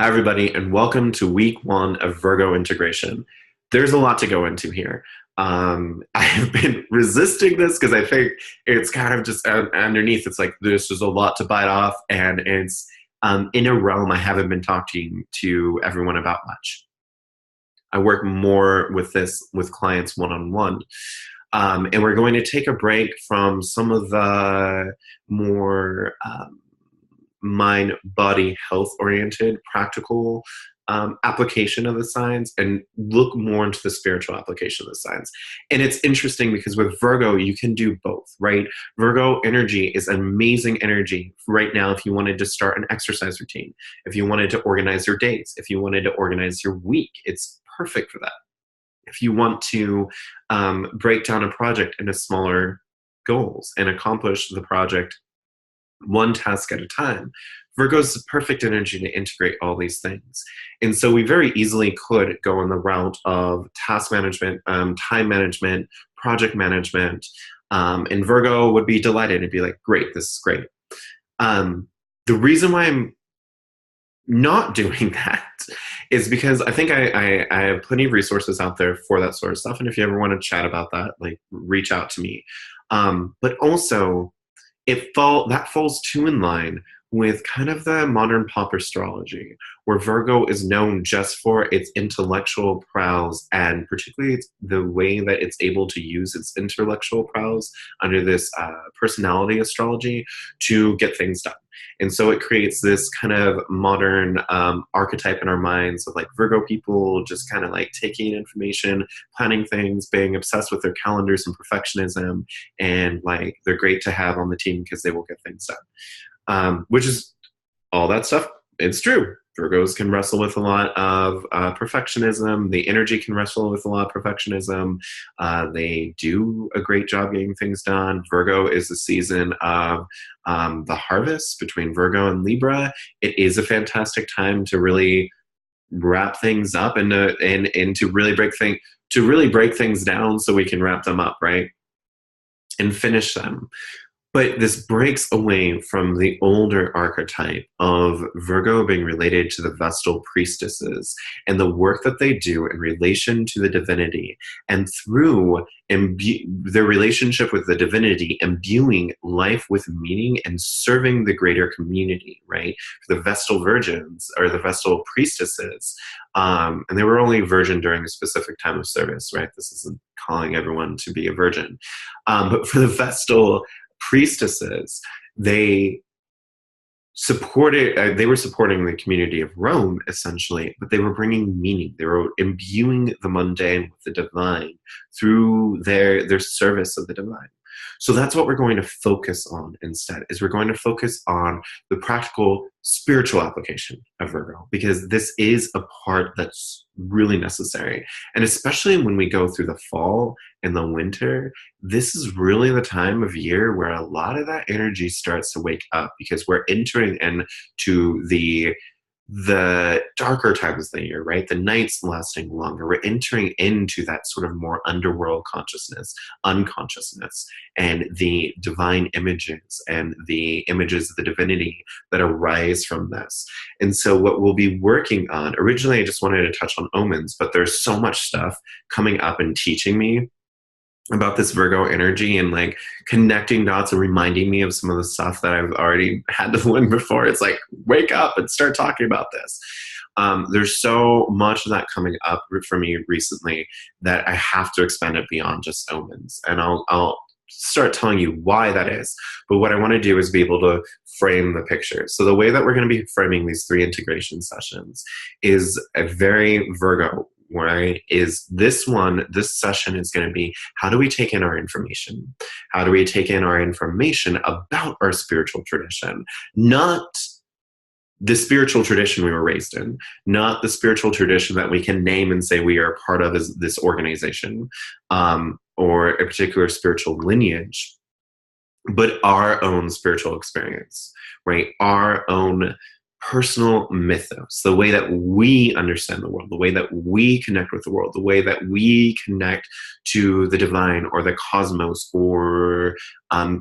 Hi, everybody, and welcome to week one of Virgo Integration. There's a lot to go into here. I have been resisting this because I think it's kind of just underneath. It's like this is a lot to bite off, and it's in a realm I haven't been talking to everyone about much. I work more with this with clients one-on-one. And we're going to take a break from some of the more mind, body, health oriented, practical application of the signs and look more into the spiritual application of the signs. And it's interesting because with Virgo, you can do both, right? Virgo energy is amazing energy right now if you wanted to start an exercise routine, if you wanted to organize your days, if you wanted to organize your week, it's perfect for that. If you want to break down a project into smaller goals and accomplish the project one task at a time, Virgo's the perfect energy to integrate all these things. And so we very easily could go in the route of task management, time management, project management, and Virgo would be delighted and be like, great, this is great. The reason why I'm not doing that is because I think I have plenty of resources out there for that sort of stuff. And if you ever want to chat about that, like reach out to me. But also, that falls too in line with kind of the modern pop astrology, where Virgo is known just for its intellectual prowess and particularly the way that it's able to use its intellectual prowess under this personality astrology to get things done. And so it creates this kind of modern archetype in our minds of like Virgo people just kind of like taking information, planning things, being obsessed with their calendars and perfectionism, and like they're great to have on the team because they will get things done. Which is all that stuff. It's true. Virgos can wrestle with a lot of perfectionism. The energy can wrestle with a lot of perfectionism. They do a great job getting things done. Virgo is the season of the harvest between Virgo and Libra. It is a fantastic time to really wrap things up and to really break things down so we can wrap them up, right? And finish them. But this breaks away from the older archetype of Virgo being related to the Vestal priestesses and the work that they do in relation to the divinity, and through their relationship with the divinity, imbuing life with meaning and serving the greater community, right? For the Vestal virgins or the Vestal priestesses, and they were only virgin during a specific time of service, right? This isn't calling everyone to be a virgin. But for the Vestal priestesses, they were supporting the community of Rome, essentially, but they were bringing meaning. They were imbuing the mundane with the divine through their service of the divine. So that's what we're going to focus on instead, is we're going to focus on the practical spiritual application of Virgo, because this is a part that's really necessary. And especially when we go through the fall and the winter, this is really the time of year where a lot of that energy starts to wake up, because we're entering into the darker times of the year, right? The nights lasting longer. We're entering into that sort of more underworld consciousness, unconsciousness, and the divine images and the images of the divinity that arise from this. And so what we'll be working on, originally I just wanted to touch on omens, but there's so much stuff coming up and teaching me about this Virgo energy and like connecting dots and reminding me of some of the stuff that I've already had to learn before. It's like, wake up and start talking about this. There's so much of that coming up for me recently that I have to expand it beyond just omens. And I'll start telling you why that is. But what I want to do is be able to frame the picture. So the way that we're going to be framing these 3 integration sessions is a very Virgo, right? Is this session is going to be, how do we take in our information? How do we take in our information about our spiritual tradition? Not the spiritual tradition we were raised in, not the spiritual tradition that we can name and say we are part of as this organization, or a particular spiritual lineage, but our own spiritual experience, right? Our own personal mythos, the way that we understand the world, the way that we connect with the world, the way that we connect to the divine or the cosmos or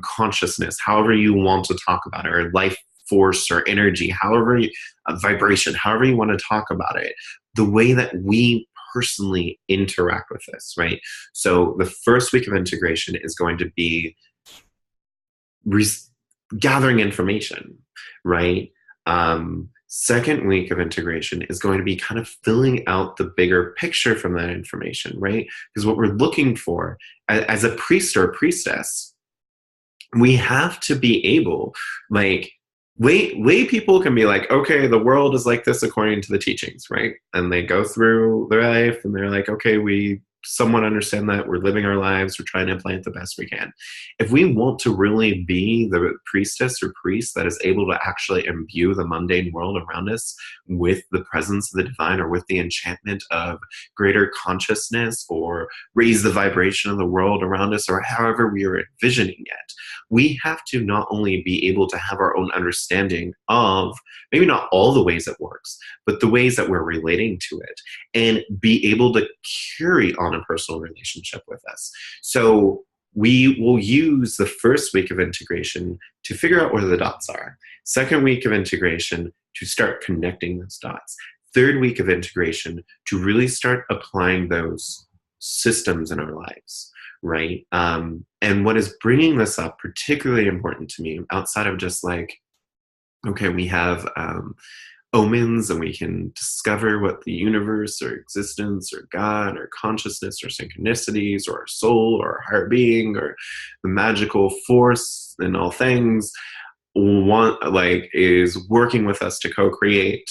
consciousness, however you want to talk about it, or life force or energy, however, vibration, however you want to talk about it, the way that we personally interact with this, right? So the first week of integration is going to be gathering information, right? Second week of integration is going to be kind of filling out the bigger picture from that information, right? Because what we're looking for as a priest or a priestess, we have to be able, like, lay people can be like, okay, the world is like this according to the teachings, right? And they go through their life and they're like, okay, we somewhat understand that, we're living our lives, we're trying to implant the best we can. If we want to really be the priestess or priest that is able to actually imbue the mundane world around us with the presence of the divine, or with the enchantment of greater consciousness, or raise the vibration of the world around us, or however we are envisioning it, we have to not only be able to have our own understanding of maybe not all the ways it works, but the ways that we're relating to it, and be able to carry on a personal relationship with us. So we will use the first week of integration to figure out where the dots are. Second week of integration to start connecting those dots. Third week of integration to really start applying those systems in our lives, right? And what is bringing this up particularly important to me, outside of just like, okay, we have omens and we can discover what the universe or existence or God or consciousness or synchronicities or our soul or our higher being or the magical force in all things is working with us to co-create.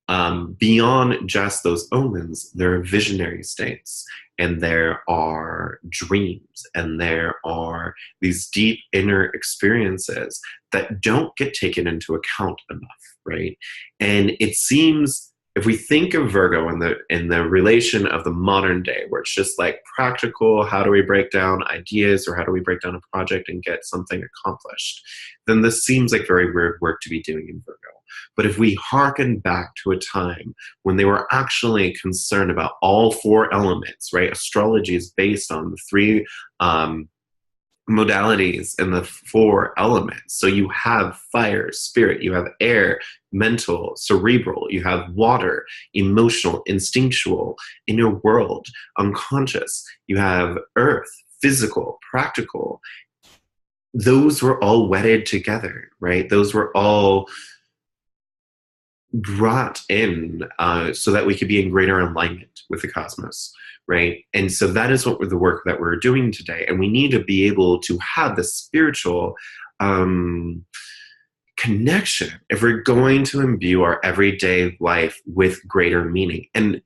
Beyond just those omens, there are visionary states, and there are dreams, and there are these deep inner experiences that don't get taken into account enough, right? And it seems, if we think of Virgo in the relation of the modern day, where it's just like practical, how do we break down ideas, or how do we break down a project and get something accomplished, then this seems like very weird work to be doing in Virgo. But if we hearken back to a time when they were actually concerned about all four elements, right? Astrology is based on the three modalities and the four elements. So you have fire, spirit, you have air, mental, cerebral, you have water, emotional, instinctual, inner world, unconscious, you have earth, physical, practical. Those were all wedded together, right? Those were all brought in so that we could be in greater alignment with the cosmos, right? And so that is what the work that we're doing today. And we need to be able to have the spiritual connection if we're going to imbue our everyday life with greater meaning. And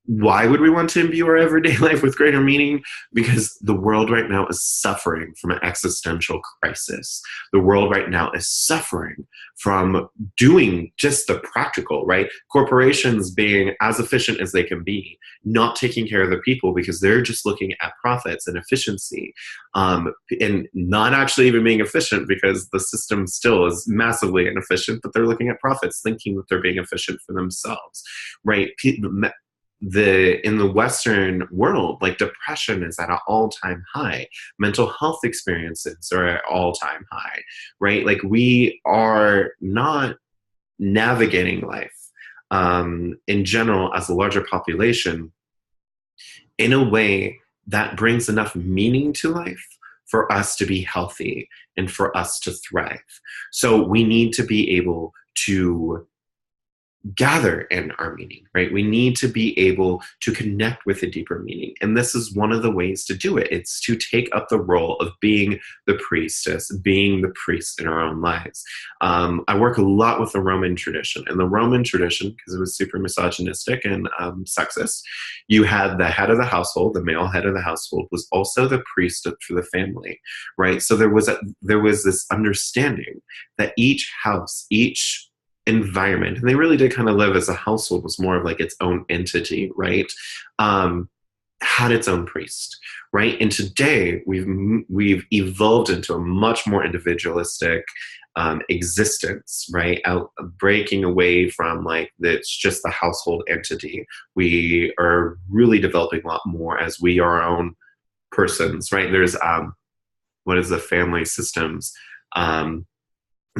why would we want to imbue our everyday life with greater meaning? Because the world right now is suffering from an existential crisis. The world right now is suffering from doing just the practical, right? Corporations being as efficient as they can be, not taking care of the people because they're just looking at profits and efficiency, and not actually even being efficient because the system still is massively inefficient, but they're looking at profits, thinking that they're being efficient for themselves, right? In the Western world, like depression is at an all-time high. Mental health experiences are at all-time high, right? Like we are not navigating life in general as a larger population in a way that brings enough meaning to life for us to be healthy and for us to thrive. So we need to be able to gather in our meaning, right? We need to be able to connect with a deeper meaning. And this is one of the ways to do it. It's to take up the role of being the priestess, being the priest in our own lives. I work a lot with the Roman tradition. And the Roman tradition, because it was super misogynistic and sexist, you had the head of the household, the male head of the household was also the priest for the family, right? So there was this understanding that each house, each environment, and they really did kind of live as a household, was more of like its own entity, right? Had its own priest, right? And today we've evolved into a much more individualistic existence, right? Breaking away from like it's just the household entity. We are really developing a lot more as we are our own persons, right? There's what is the family systems?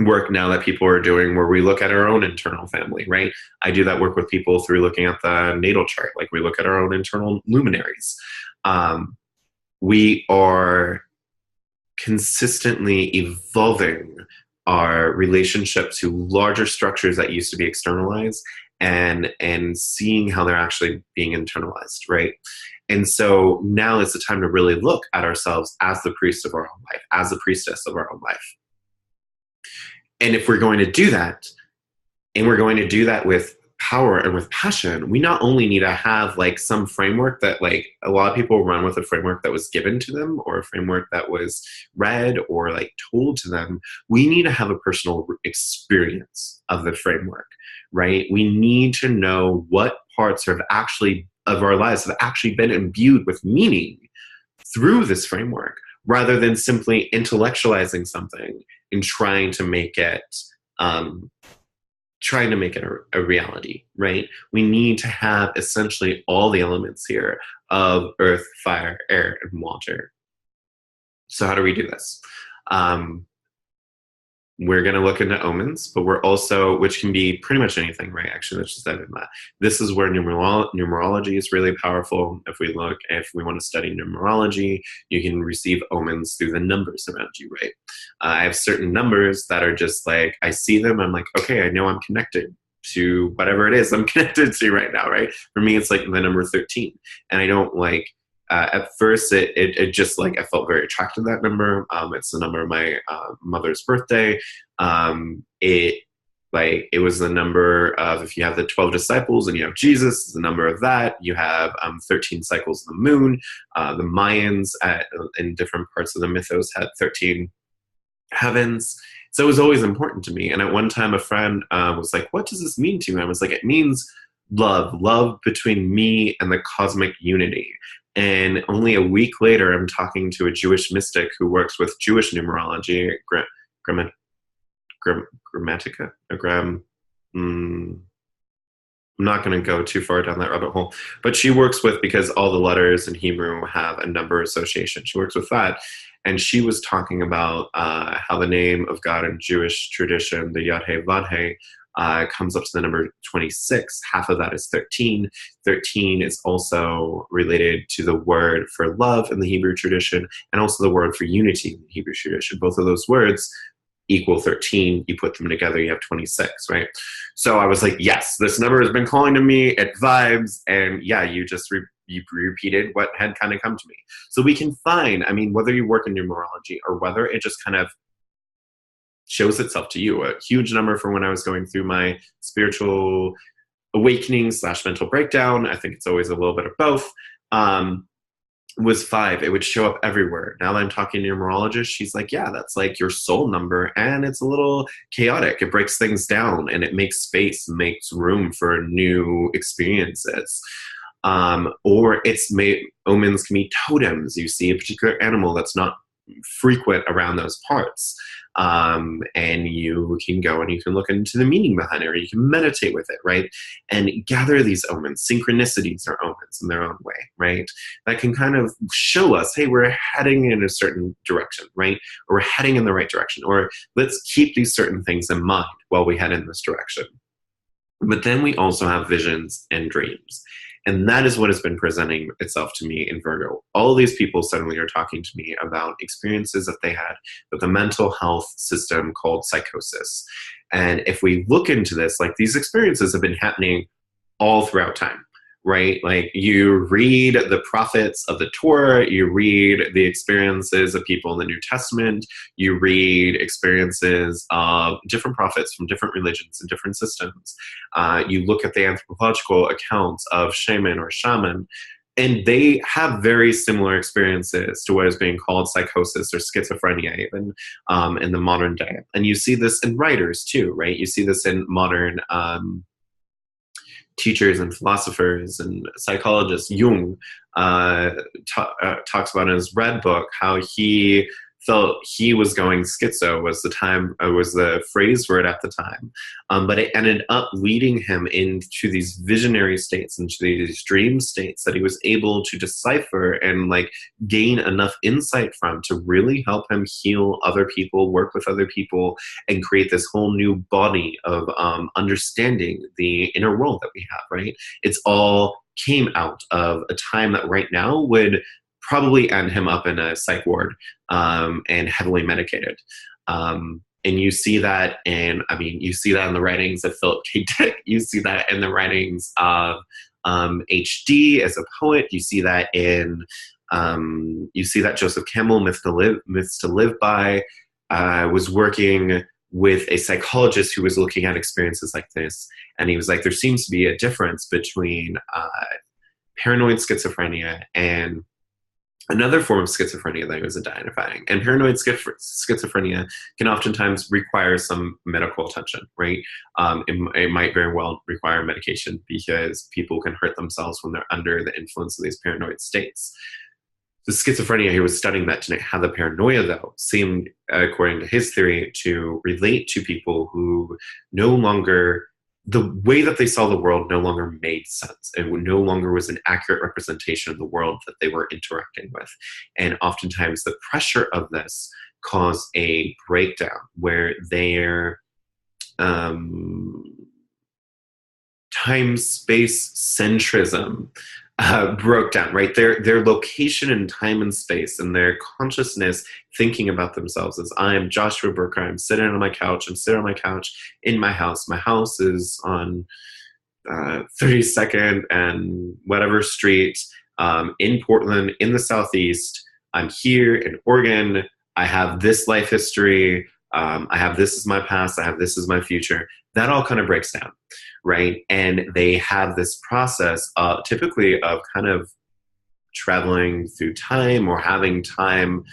work now that people are doing where we look at our own internal family, right? I do that work with people through looking at the natal chart. Like we look at our own internal luminaries. We are consistently evolving our relationship to larger structures that used to be externalized and seeing how they're actually being internalized, right? And so now is the time to really look at ourselves as the priest of our own life, as the priestess of our own life. And if we're going to do that, and we're going to do that with power and with passion, we not only need to have like some framework that like a lot of people run with, a framework that was given to them or a framework that was read or like told to them. We need to have a personal experience of the framework, right? We need to know what parts of our lives have actually been imbued with meaning through this framework, rather than simply intellectualizing something and trying to make it a reality, right? We need to have essentially all the elements here of earth, fire, air, and water. So how do we do this? We're going to look into omens, but we're also, which can be pretty much anything, right? Actually, let's just dive into that. This is where numerology is really powerful. If we want to study numerology, you can receive omens through the numbers around you, right? I have certain numbers that are just like, I see them, I'm like, okay, I know I'm connected to whatever it is I'm connected to right now, right? For me, it's like the number 13. And I don't like, at first, it just like I felt very attracted to that number. It's the number of my mother's birthday. It was the number of, if you have the 12 disciples and you have Jesus, it's the number of that. You have 13 cycles of the moon. The Mayans in different parts of the mythos had 13 heavens. So it was always important to me. And at one time, a friend was like, "What does this mean to you?" And I was like, "It means love between me and the cosmic unity." And only a week later, I'm talking to a Jewish mystic who works with Jewish numerology, grammatica. I'm not going to go too far down that rabbit hole, but she works with, because all the letters in Hebrew have a number association. She works with that. And she was talking about how the name of God in Jewish tradition, the Yad-He Vav-He, comes up to the number 26. Half of that is 13. 13 is also related to the word for love in the Hebrew tradition, and also the word for unity in the Hebrew tradition. Both of those words equal 13. You put them together, you have 26, right? So I was like, yes, this number has been calling to me. It vibes. And yeah, you just you repeated what had kind of come to me. So we can find, I mean, whether you work in numerology or whether it just kind of shows itself to you. A huge number for when I was going through my spiritual awakening / mental breakdown, I think it's always a little bit of both, was 5. It would show up everywhere. Now that I'm talking to a numerologist, she's like, yeah, that's like your soul number, and it's a little chaotic. It breaks things down, and it makes space, makes room for new experiences. Or omens can be totems. You see a particular animal that's not frequent around those parts. And you can go and you can look into the meaning behind it, or you can meditate with it, right? And gather these omens. Synchronicities are omens in their own way, right? That can kind of show us, hey, we're heading in a certain direction, right? Or we're heading in the right direction, or let's keep these certain things in mind while we head in this direction. But then we also have visions and dreams. And that is what has been presenting itself to me in Virgo. All of these people suddenly are talking to me about experiences that they had with a mental health system called psychosis. And if we look into this, like, these experiences have been happening all throughout time, right? Like, you read the prophets of the Torah, you read the experiences of people in the New Testament, you read experiences of different prophets from different religions and different systems. You look at the anthropological accounts of shaman or shaman, and they have very similar experiences to what is being called psychosis or schizophrenia, even in the modern day. And you see this in writers too, right? You see this in modern teachers and philosophers and psychologists. Jung talks about in his Red Book how he felt he was going schizo was the phrase for it at the time. But it ended up leading him into these visionary states, into these dream states that he was able to decipher and like gain enough insight from to really help him heal other people, work with other people, and create this whole new body of understanding the inner world that we have, right? It's all came out of a time that right now would probably end him up in a psych ward and heavily medicated. And you see that you see that in the writings of Philip K. Dick. You see that in the writings of H.D. as a poet. You see that you see that Joseph Campbell, Myths to Live By, was working with a psychologist who was looking at experiences like this. And he was like, there seems to be a difference between paranoid schizophrenia and another form of schizophrenia that he was identifying. And paranoid schizophrenia can oftentimes require some medical attention, right? It might very well require medication because people can hurt themselves when they're under the influence of these paranoid states. The schizophrenia he was studying that didn't have the paranoia, though, seemed, according to his theory, to relate to people who no longer, the way that they saw the world no longer made sense. It no longer was an accurate representation of the world that they were interacting with. And oftentimes the pressure of this caused a breakdown where their time-space centrism broke down, right? Their location in time and space and their consciousness thinking about themselves as, I am Joshua Burker, I'm sitting on my couch, I'm sitting on my couch in my house. My house is on 32nd and whatever street in Portland, in the Southeast. I'm here in Oregon. I have this life history. I have this as my past. I have this as my future. That all kind of breaks down, right? And they have this process typically of kind of traveling through time or having time,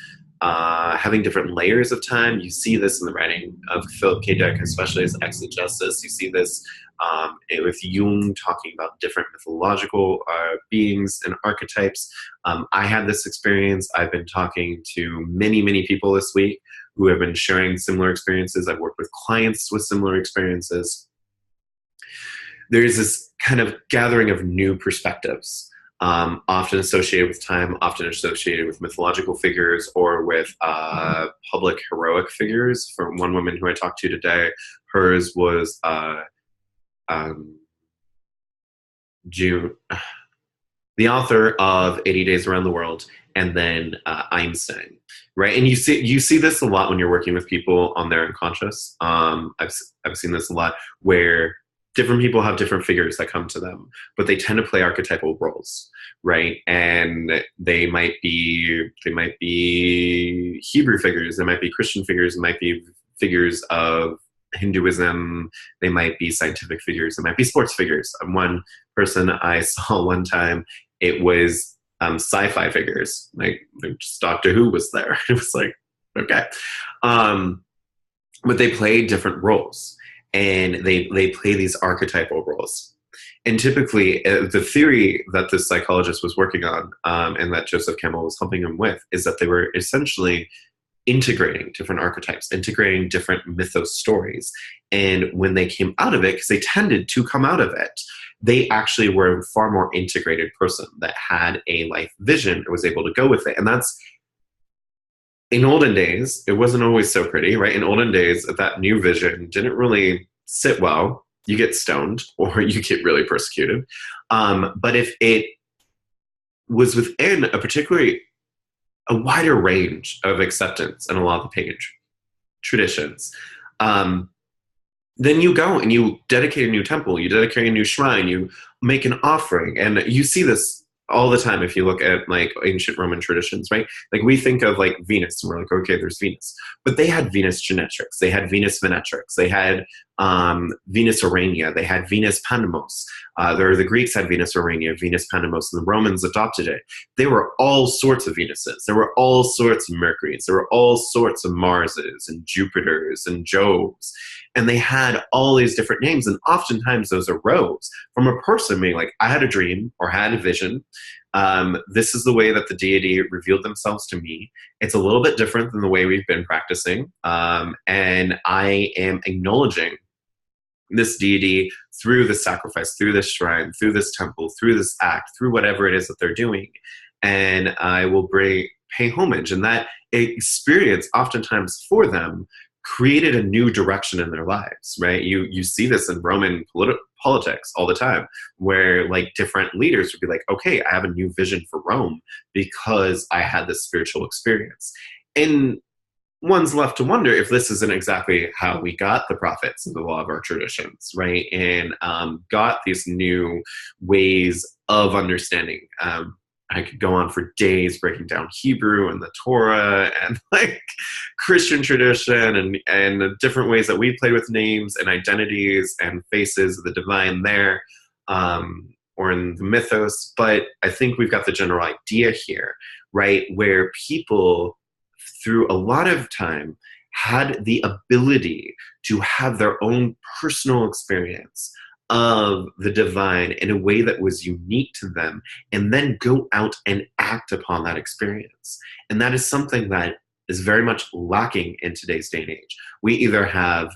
having different layers of time. You see this in the writing of Philip K. Dick, especially as exegesis. You see this with Jung talking about different mythological beings and archetypes. I had this experience. I've been talking to many, many people this week who have been sharing similar experiences. I've worked with clients with similar experiences. There's this kind of gathering of new perspectives, often associated with time, often associated with mythological figures or with public heroic figures. For one woman who I talked to today, hers was June, the author of 80 Days Around the World, and then Einstein, right? And you see this a lot when you're working with people on their unconscious. I've seen this a lot where different people have different figures that come to them, but they tend to play archetypal roles, right? And they might be Hebrew figures, they might be Christian figures, they might be figures of Hinduism, they might be scientific figures, they might be sports figures. One person I saw one time, it was sci-fi figures, like just Doctor Who was there. It was like, okay. But they play different roles, and they play these archetypal roles. And typically, the theory that this psychologist was working on, and that Joseph Campbell was helping him with, is that they were essentially integrating different archetypes, integrating different mythos stories. And when they came out of it, because they tended to come out of it, they actually were a far more integrated person that had a life vision and was able to go with it. And that's, in olden days, it wasn't always so pretty, right? In olden days, that new vision didn't really sit well. You get stoned or you get really persecuted. But if it was within a wider range of acceptance in a lot of the pagan traditions, then you go and you dedicate a new temple, you dedicate a new shrine, you make an offering. And you see this all the time if you look at like ancient Roman traditions, right? Like we think of like Venus and we're like, okay, there's Venus. But they had Venus genetrix, they had Venus venetrix, they had Venus Urania, they had Venus Pandemos. The Greeks had Venus Urania, Venus Pandemos, and the Romans adopted it. There were all sorts of Venuses. There were all sorts of Mercuries. There were all sorts of Marses and Jupiters and Jobs. And they had all these different names. And oftentimes those arose from a person being like, I had a dream or had a vision This is the way that the deity revealed themselves to me. It's a little bit different than the way we've been practicing. And I am acknowledging this deity through the sacrifice, through this shrine, through this temple, through this act, through whatever it is that they're doing. And I will pay homage. And that experience oftentimes for them created a new direction in their lives, right? You see this in Roman politics all the time, where like different leaders would be like, okay, I have a new vision for Rome because I had this spiritual experience. And one's left to wonder if this isn't exactly how we got the prophets in the law of our traditions, right? And got these new ways of understanding. I could go on for days breaking down Hebrew and the Torah and like Christian tradition and the different ways that we play with names and identities and faces of the divine there, or in the mythos. But I think we've got the general idea here, right? Where people through a lot of time had the ability to have their own personal experience of the divine in a way that was unique to them, and then go out and act upon that experience. And that is something that is very much lacking in today's day and age. We either have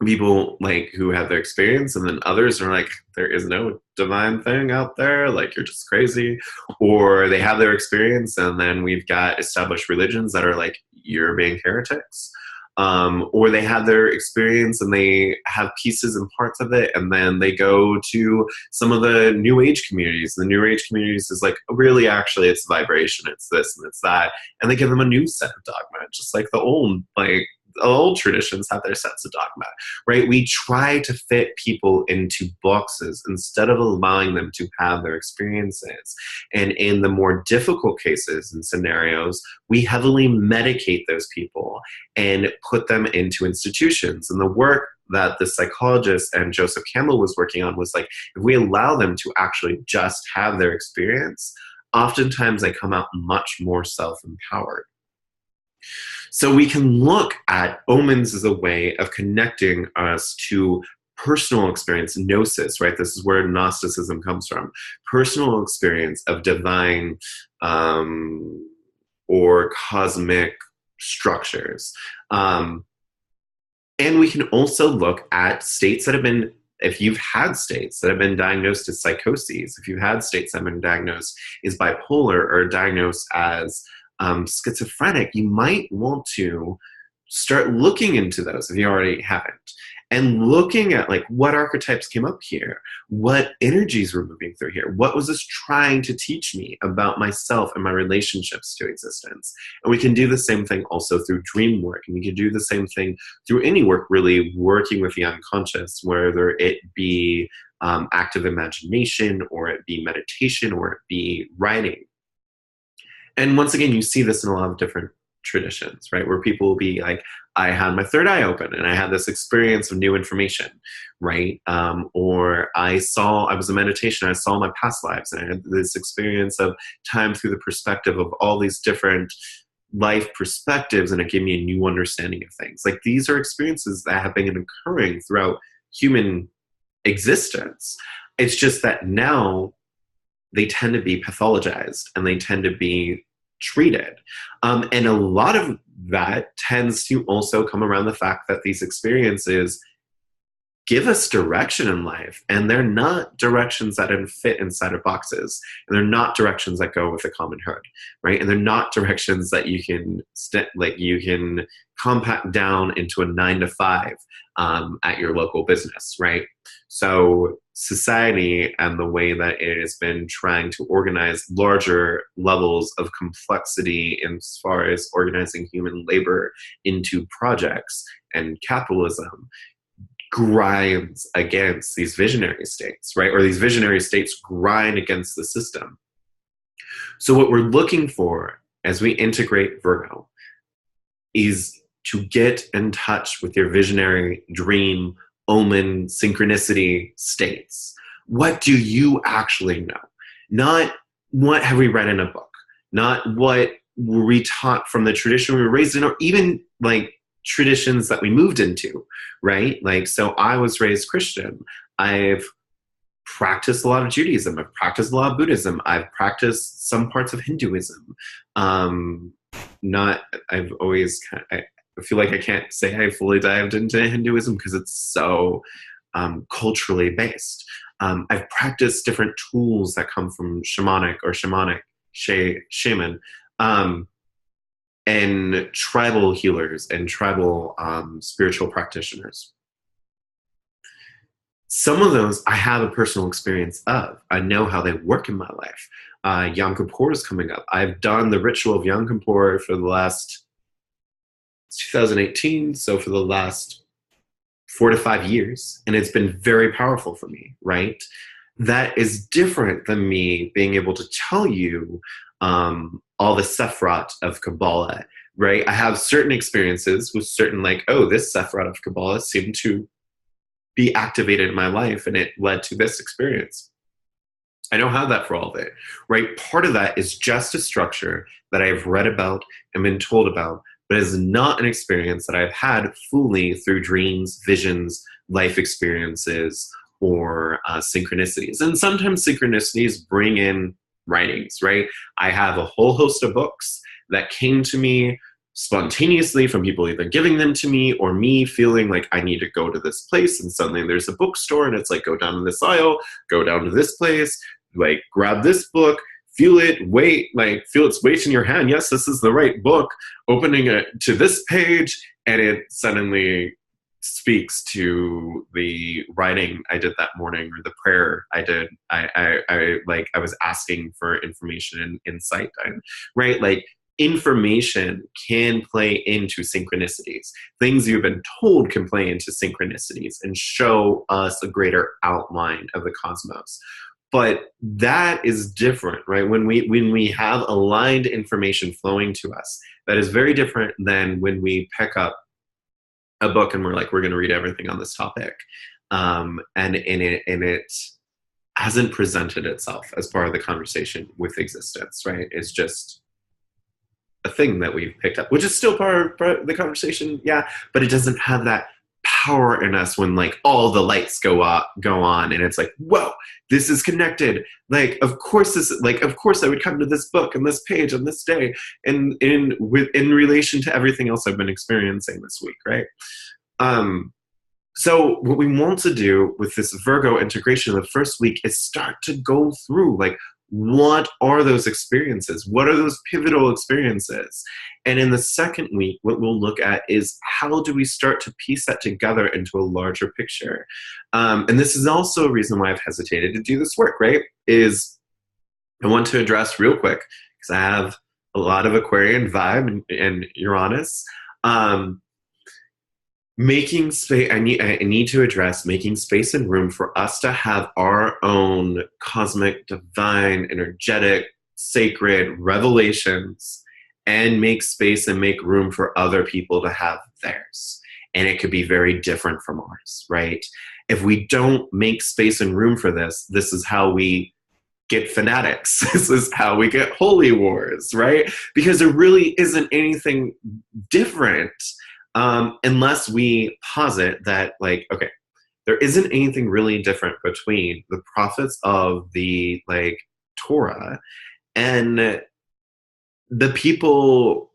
people like who have their experience, and then others are like, there is no divine thing out there, like you're just crazy. Or they have their experience, and then we've got established religions that are like, you're being heretics. Or they have their experience and they have pieces and parts of it, and then they go to some of the New Age communities. The New Age communities is like, really, actually, it's vibration, it's this and it's that, and they give them a new set of dogma, just like the old traditions have their sets of dogma, right? We try to fit people into boxes instead of allowing them to have their experiences. And in the more difficult cases and scenarios, we heavily medicate those people and put them into institutions. And the work that the psychologist and Joseph Campbell was working on was like, if we allow them to actually just have their experience, oftentimes they come out much more self-empowered. So we can look at omens as a way of connecting us to personal experience, gnosis, right? This is where Gnosticism comes from. Personal experience of divine or cosmic structures. And we can also look at states that have been, if you've had states that have been diagnosed as psychoses, if you've had states that have been diagnosed as bipolar or diagnosed as schizophrenic, you might want to start looking into those if you already haven't, and looking at like what archetypes came up here, what energies were moving through here, what was this trying to teach me about myself and my relationships to existence. And we can do the same thing also through dream work, and we can do the same thing through any work really working with the unconscious, whether it be active imagination, or it be meditation, or it be writing. And once again, you see this in a lot of different traditions, right? Where people will be like, I had my third eye open and I had this experience of new information, right? Or I was in meditation, I saw my past lives, and I had this experience of time through the perspective of all these different life perspectives, and it gave me a new understanding of things. Like, these are experiences that have been occurring throughout human existence. It's just that now they tend to be pathologized and they tend to be treated. And a lot of that tends to also come around the fact that these experiences give us direction in life, and they're not directions that fit inside of boxes, and they're not directions that go with the common herd, right? And they're not directions that you can you can compact down into a 9-to-5 at your local business, right? So society and the way that it has been trying to organize larger levels of complexity as far as organizing human labor into projects and capitalism grinds against these visionary states, right? Or these visionary states grind against the system. So what we're looking for as we integrate Virgo is to get in touch with your visionary, dream, omen, synchronicity states. What do you actually know? Not what have we read in a book, not what were we taught from the tradition we were raised in, or even like traditions that we moved into, right? Like, so I was raised Christian. I've practiced a lot of Judaism. I've practiced a lot of Buddhism. I've practiced some parts of Hinduism. Um, not, I've always, I feel like I can't say I fully dived into Hinduism because it's so culturally based. I've practiced different tools that come from shaman, um, and tribal healers and tribal spiritual practitioners. Some of those I have a personal experience of. I know how they work in my life. Yom Kippur is coming up. I've done the ritual of Yom Kippur for the last 2018, so for the last 4 to 5 years, and it's been very powerful for me, right? That is different than me being able to tell you all the Sephiroth of Kabbalah, right? I have certain experiences with certain, like, oh, this Sephiroth of Kabbalah seemed to be activated in my life and it led to this experience. I don't have that for all of it, right? Part of that is just a structure that I've read about and been told about, but is not an experience that I've had fully through dreams, visions, life experiences, or synchronicities. And sometimes synchronicities bring in writings, right? I have a whole host of books that came to me spontaneously from people either giving them to me or me feeling like I need to go to this place, and suddenly there's a bookstore and it's like, go down to this aisle, go down to this place, like grab this book, feel it, wait, like feel its weight in your hand. Yes, this is the right book. Opening it to this page, and it suddenly speaks to the writing I did that morning or the prayer I did. I was asking for information and insight, right? Like information can play into synchronicities. Things you've been told can play into synchronicities and show us a greater outline of the cosmos. But that is different, right? When we have aligned information flowing to us, that is very different than when we pick up a book and we're like, we're going to read everything on this topic, and it hasn't presented itself as part of the conversation with existence, right? It's just a thing that we've picked up, which is still part of the conversation, yeah, but it doesn't have that power in us when like all the lights go on and it's like, whoa, this is connected. Like, of course I would come to this book and this page on this day and in relation to everything else I've been experiencing this week, right? So what we want to do with this Virgo integration the first week is start to go through, like, what are those experiences? What are those pivotal experiences? And in the second week, what we'll look at is how do we start to piece that together into a larger picture? And this is also a reason why I've hesitated to do this work, right? Is I want to address real quick, because I have a lot of Aquarian vibe and Uranus. Making space, I need to address making space and room for us to have our own cosmic, divine, energetic, sacred revelations, and make space and make room for other people to have theirs. And it could be very different from ours, right? If we don't make space and room for this, this is how we get fanatics. This is how we get holy wars, right? Because there really isn't anything different. Unless we posit that, like, okay, there isn't anything really different between the prophets of the, like, Torah and the people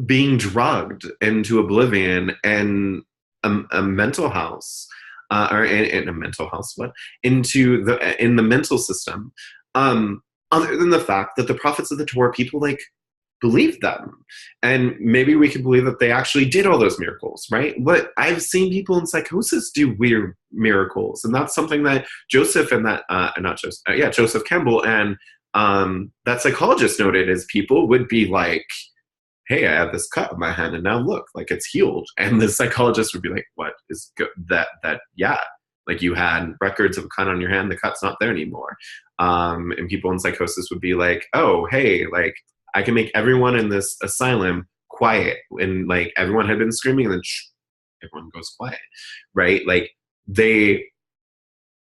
being drugged into oblivion and a mental house, or in a mental house, in the mental system, other than the fact that the prophets of the Torah, people, like, believe them. And maybe we can believe that they actually did all those miracles, right? But I've seen people in psychosis do weird miracles. And that's something that Joseph Campbell and that psychologist noted, is people would be like, hey, I have this cut on my hand and now look, like, it's healed. And the psychologist would be like, what is that? Yeah, like, you had records of a cut on your hand, the cut's not there anymore. And people in psychosis would be like, oh, hey, like, I can make everyone in this asylum quiet. And, like, everyone had been screaming and then everyone goes quiet, right? Like,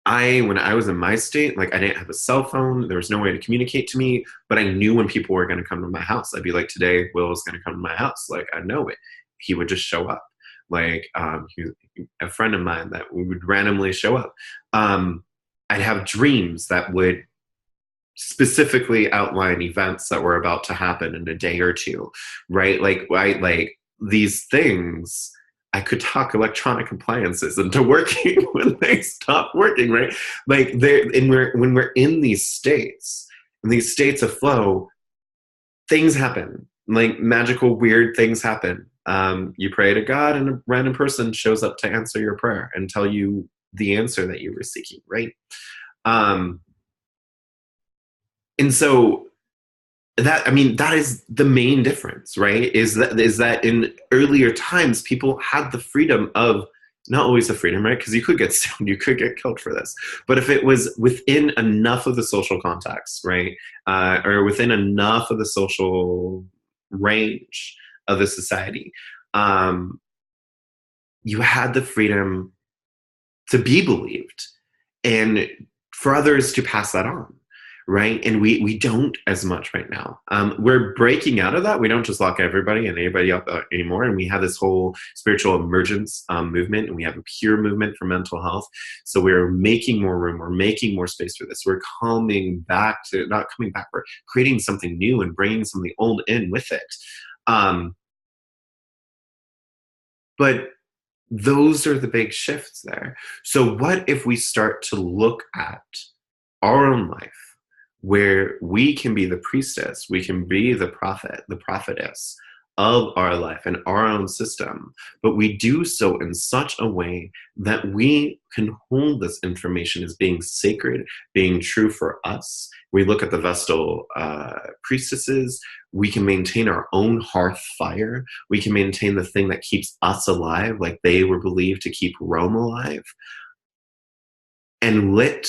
when I was in my state, like, I didn't have a cell phone. There was no way to communicate to me, but I knew when people were going to come to my house. I'd be like, today Will is going to come to my house. Like, I know it. He would just show up. Like, he was a friend of mine that would randomly show up. I'd have dreams that would specifically outline events that were about to happen in a day or two, right? Like these things, I could talk electronic appliances into working when they stop working, right? Like when we're in these states of flow, things happen. Like magical, weird things happen. You pray to God, and a random person shows up to answer your prayer and tell you the answer that you were seeking, right? Um, and so that, I mean, that is the main difference, right? Is that in earlier times people had the freedom of, not always the freedom, right? Because you could get stoned, you could get killed for this, but if it was within enough of the social context, right, or within enough of the social range of the society, um, you had the freedom to be believed and for others to pass that on, right? And we don't as much right now. We're breaking out of that. We don't just lock everybody and anybody up anymore. And we have this whole spiritual emergence movement, and we have a pure movement for mental health. So we're making more room. We're making more space for this. We're coming back to, not coming back, we're creating something new and bringing something old in with it. But those are the big shifts there. So what if we start to look at our own life, where we can be the priestess, we can be the prophet, the prophetess of our life and our own system, but we do so in such a way that we can hold this information as being sacred, being true for us. We look at the Vestal priestesses, we can maintain our own hearth fire, we can maintain the thing that keeps us alive, like they were believed to keep Rome alive, and let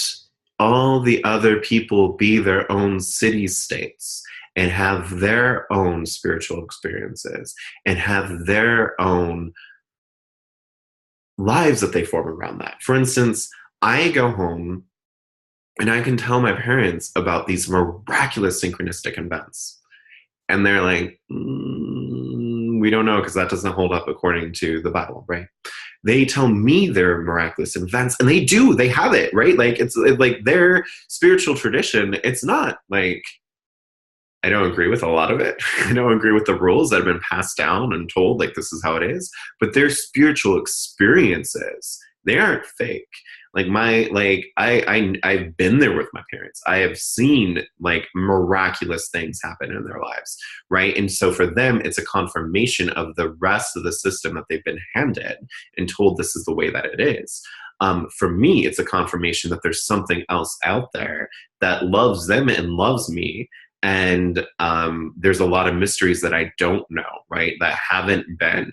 all the other people be their own city states and have their own spiritual experiences and have their own lives that they form around that. For instance, I go home and I can tell my parents about these miraculous synchronistic events. And they're like, we don't know, because that doesn't hold up according to the Bible, right? They tell me their miraculous events, and they do, they have it, right? Like it's like their spiritual tradition. It's not like, I don't agree with a lot of it. I don't agree with the rules that have been passed down and told like this is how it is, but their spiritual experiences, they aren't fake. Like I've been there with my parents. I have seen like miraculous things happen in their lives, right? And so for them, it's a confirmation of the rest of the system that they've been handed and told this is the way that it is. For me, it's a confirmation that there's something else out there that loves them and loves me. And there's a lot of mysteries that I don't know, right? That haven't been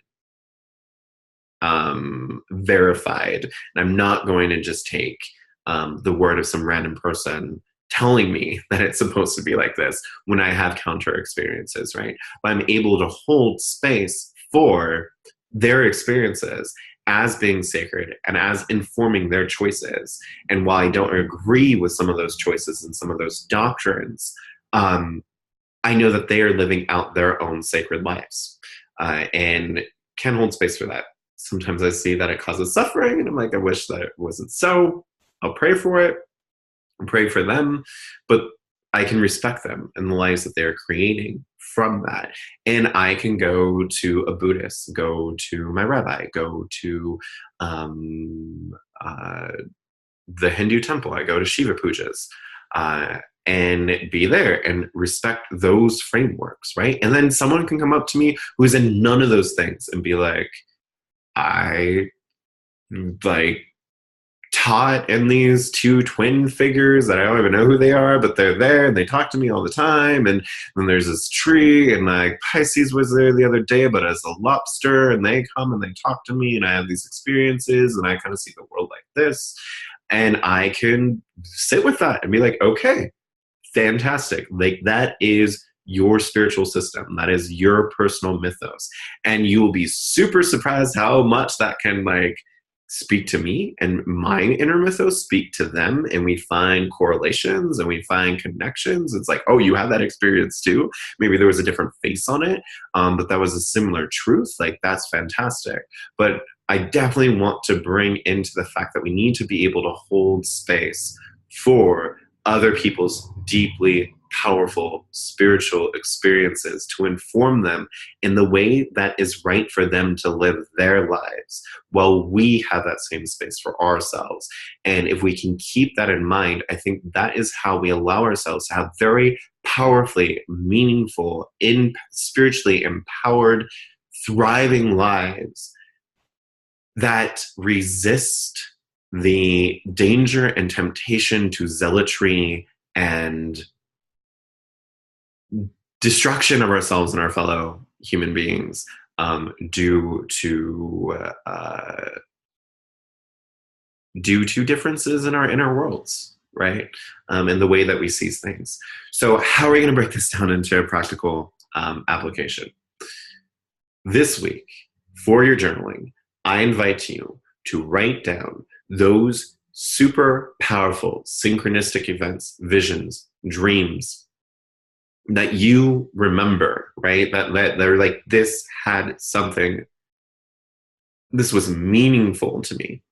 verified. And I'm not going to just take the word of some random person telling me that it's supposed to be like this when I have counter experiences, right? But I'm able to hold space for their experiences as being sacred and as informing their choices. And while I don't agree with some of those choices and some of those doctrines, I know that they are living out their own sacred lives and can hold space for that. Sometimes I see that it causes suffering, and I'm like, I wish that it wasn't so. I'll pray for it, and pray for them, but I can respect them and the lives that they're creating from that. And I can go to a Buddhist, go to my rabbi, go to the Hindu temple. I go to Shiva pujas. And be there and respect those frameworks, right? And then someone can come up to me who's in none of those things and be like, I like taught in these two twin figures that I don't even know who they are, but they're there and they talk to me all the time. And then there's this tree, and like Pisces was there the other day, but as a lobster, and they come and they talk to me, and I have these experiences, and I kind of see the world like this. And I can sit with that and be like, okay, fantastic. Like that is your spiritual system. That is your personal mythos. And you will be super surprised how much that can like speak to me and my inner mythos speak to them. And we find correlations and we find connections. It's like, oh, you have that experience too. Maybe there was a different face on it, but that was a similar truth. Like that's fantastic. But I definitely want to bring into the fact that we need to be able to hold space for other people's deeply powerful spiritual experiences, to inform them in the way that is right for them to live their lives, while we have that same space for ourselves. And if we can keep that in mind, I think that is how we allow ourselves to have very powerfully meaningful, spiritually empowered, thriving lives that resist the danger and temptation to zealotry and destruction of ourselves and our fellow human beings, due to differences in our inner worlds, right? And the way that we see things. So how are we going to break this down into a practical application? This week, for your journaling, I invite you to write down those super powerful synchronistic events, visions, dreams that you remember, right? That they're like, this had something, this was meaningful to me.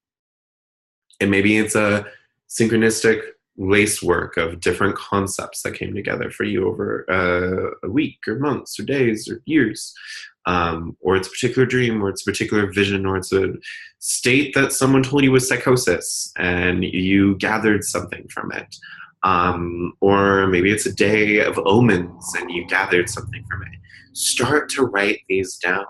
And maybe it's a synchronistic lace work of different concepts that came together for you over a week or months or days or years. Or it's a particular dream, or it's a particular vision, or it's a state that someone told you was psychosis and you gathered something from it. Or maybe it's a day of omens and you gathered something from it. Start to write these down.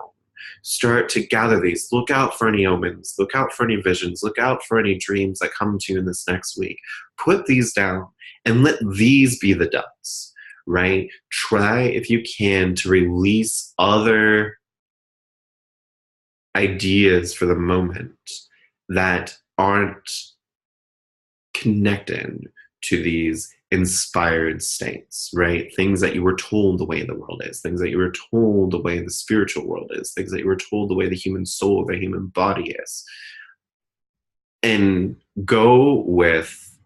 Start to gather these. Look out for any omens. Look out for any visions. Look out for any dreams that come to you in this next week. Put these down and let these be the dots, right? Try, if you can, to release other ideas for the moment that aren't connected to these inspired states, right? Things that you were told the way the world is, things that you were told the way the spiritual world is, things that you were told the way the human soul, the human body is. And go with,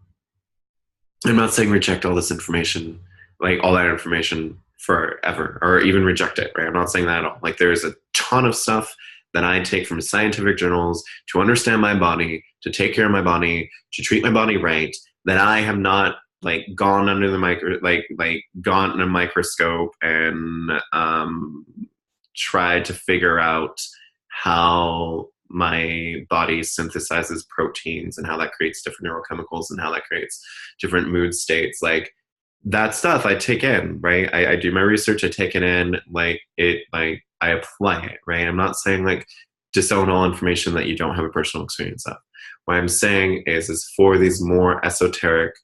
I'm not saying reject all this information, like all that information forever, or even reject it, right? I'm not saying that at all. Like, there's a ton of stuff that I take from scientific journals to understand my body, to take care of my body, to treat my body right, that I have not like gone under the gone in a microscope and tried to figure out how my body synthesizes proteins and how that creates different neurochemicals and how that creates different mood states. Like, that stuff I take in, right? I do my research, I take it in, I apply it, right? I'm not saying like disown all information that you don't have a personal experience of. What I'm saying is for these more esoteric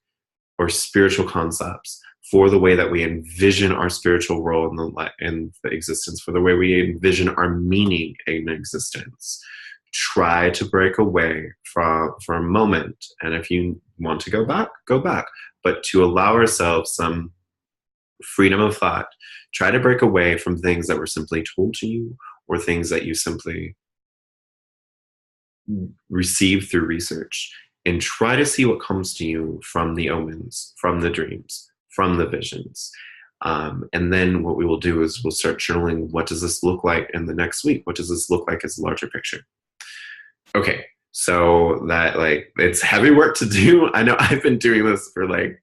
or spiritual concepts, for the way that we envision our spiritual role in the existence, for the way we envision our meaning in existence, try to break away for a moment. And if you want to go back, go back. But to allow ourselves some freedom of thought, try to break away from things that were simply told to you or things that you simply received through research, and try to see what comes to you from the omens, from the dreams, from the visions. And then what we will do is we'll start journaling. What does this look like in the next week? What does this look like as a larger picture? Okay, so that, like, it's heavy work to do. I know I've been doing this for like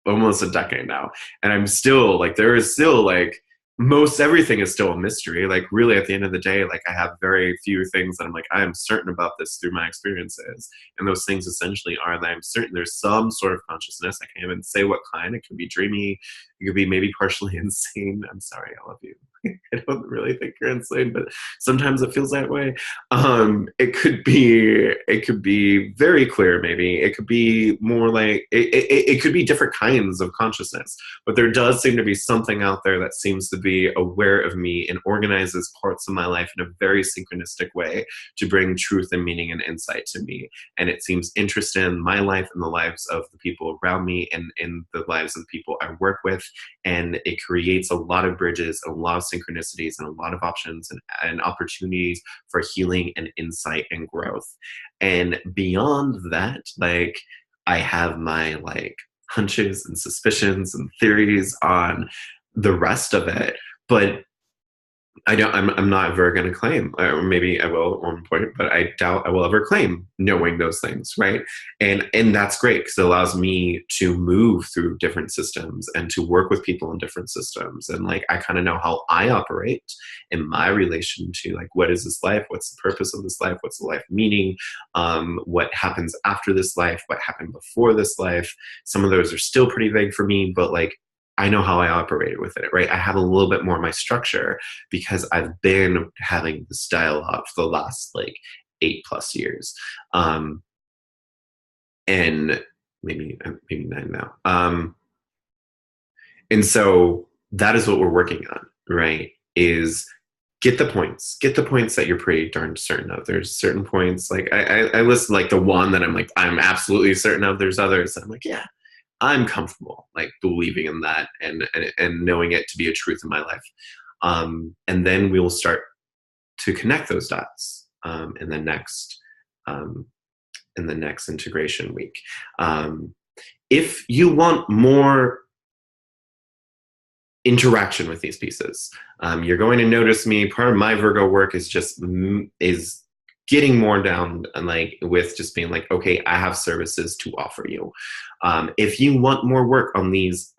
almost a decade now, and I'm still like, there is still like, most everything is still a mystery. Like, really, at the end of the day, like, I have very few things that I'm like, I am certain about this through my experiences. And those things essentially are that I'm certain there's some sort of consciousness. I can't even say what kind. It could be dreamy. It could be maybe partially insane. I'm sorry, I love you. I don't really think you're insane, but sometimes it feels that way. It could be very clear, maybe. It could be more like, it could be different kinds of consciousness. But there does seem to be something out there that seems to be aware of me and organizes parts of my life in a very synchronistic way to bring truth and meaning and insight to me. And it seems interested in my life and the lives of the people around me and in the lives of the people I work with. And it creates a lot of bridges, a lot of synchronicities, and a lot of options and opportunities for healing and insight and growth. And beyond that, like, I have my like hunches and suspicions and theories on the rest of it. But I'm not ever going to claim, or maybe I will at one point, but I doubt I will ever claim knowing those things, right? And that's great because it allows me to move through different systems and to work with people in different systems. And like, I kind of know how I operate in my relation to like, what is this life? What's the purpose of this life? What's the life meaning? What happens after this life? What happened before this life? Some of those are still pretty vague for me, but like, I know how I operated with it, right? I have a little bit more of my structure because I've been having this dialogue for the last like 8+ years, and maybe 9 now. And so that is what we're working on, right? Is get the points that you're pretty darn certain of. There's certain points like I list like the one that I'm like I'm absolutely certain of. There's others that I'm like yeah, I'm comfortable like believing in that and knowing it to be a truth in my life. And then we'll start to connect those dots um, in the next integration week. If you want more interaction with these pieces, you're going to notice me. Part of my Virgo work is just is getting more down and like with just being like, okay, I have services to offer you. If you want more work on these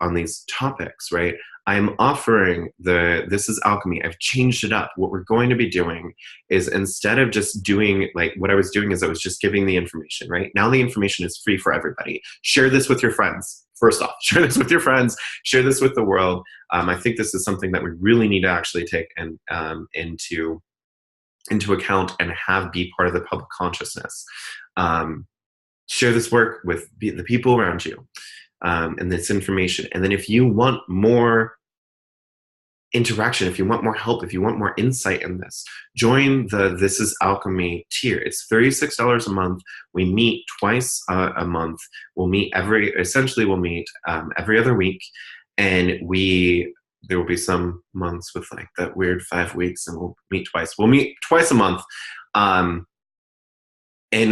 topics, right? I'm offering this is alchemy. I've changed it up. What we're going to be doing is instead of just doing like what I was doing is I was just giving the information, right? Now the information is free for everybody. Share this with your friends. First off, share this with your friends, share this with the world. I think this is something that we really need to actually take into account and have be part of the public consciousness. Share this work with the people around you and this information. And then if you want more interaction, if you want more help, if you want more insight in this, join the This is Alchemy tier. It's $36 a month. We meet twice a month. We'll meet every other week. And there will be some months with like that weird 5 weeks and we'll meet twice. We'll meet twice a month. And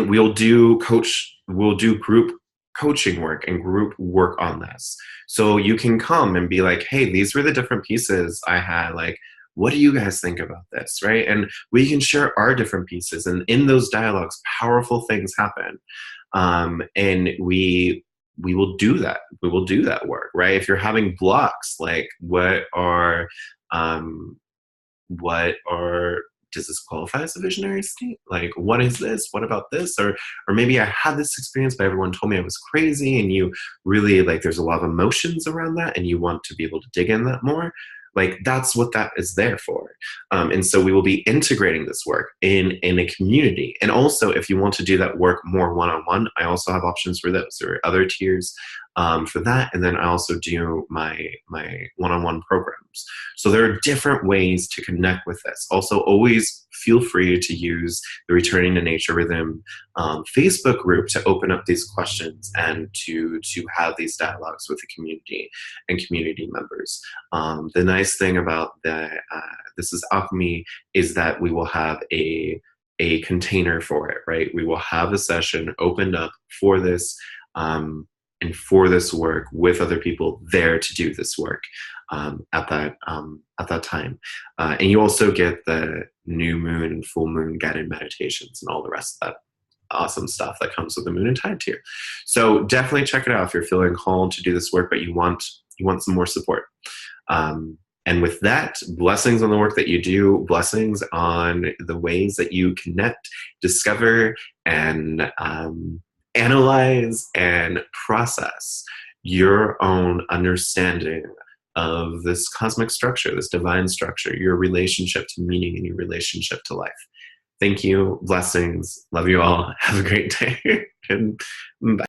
we'll do group coaching work and group work on this. So you can come and be like, hey, these were the different pieces I had. Like, what do you guys think about this, right? And we can share our different pieces. And in those dialogues, powerful things happen. And we will do that. We will do that work, right? If you're having blocks, like does this qualify as a visionary state? Like, what is this? What about this? Or maybe I had this experience, but everyone told me I was crazy, and you really like, there's a lot of emotions around that, and you want to be able to dig in that more. Like, that's what that is there for. And so we will be integrating this work in a community. And also, if you want to do that work more one-on-one, I also have options for those. There are other tiers for that. And then I also do my one-on-one programs. So there are different ways to connect with this. Also, always feel free to use the Returning to Nature Rhythm Facebook group to open up these questions and to have these dialogues with the community and community members. The nice thing about This is Alchemy is that we will have a container for it, right? We will have a session opened up for this and for this work with other people there to do this work at that time. And you also get the new moon and full moon guided meditations and all the rest of that awesome stuff that comes with the moon and tide tier. So definitely check it out if you're feeling called to do this work, but you want some more support. And with that, blessings on the work that you do, blessings on the ways that you connect, discover, and analyze and process your own understanding of this cosmic structure, this divine structure, your relationship to meaning and your relationship to life. Thank you. Blessings. Love you all. Have a great day. And bye.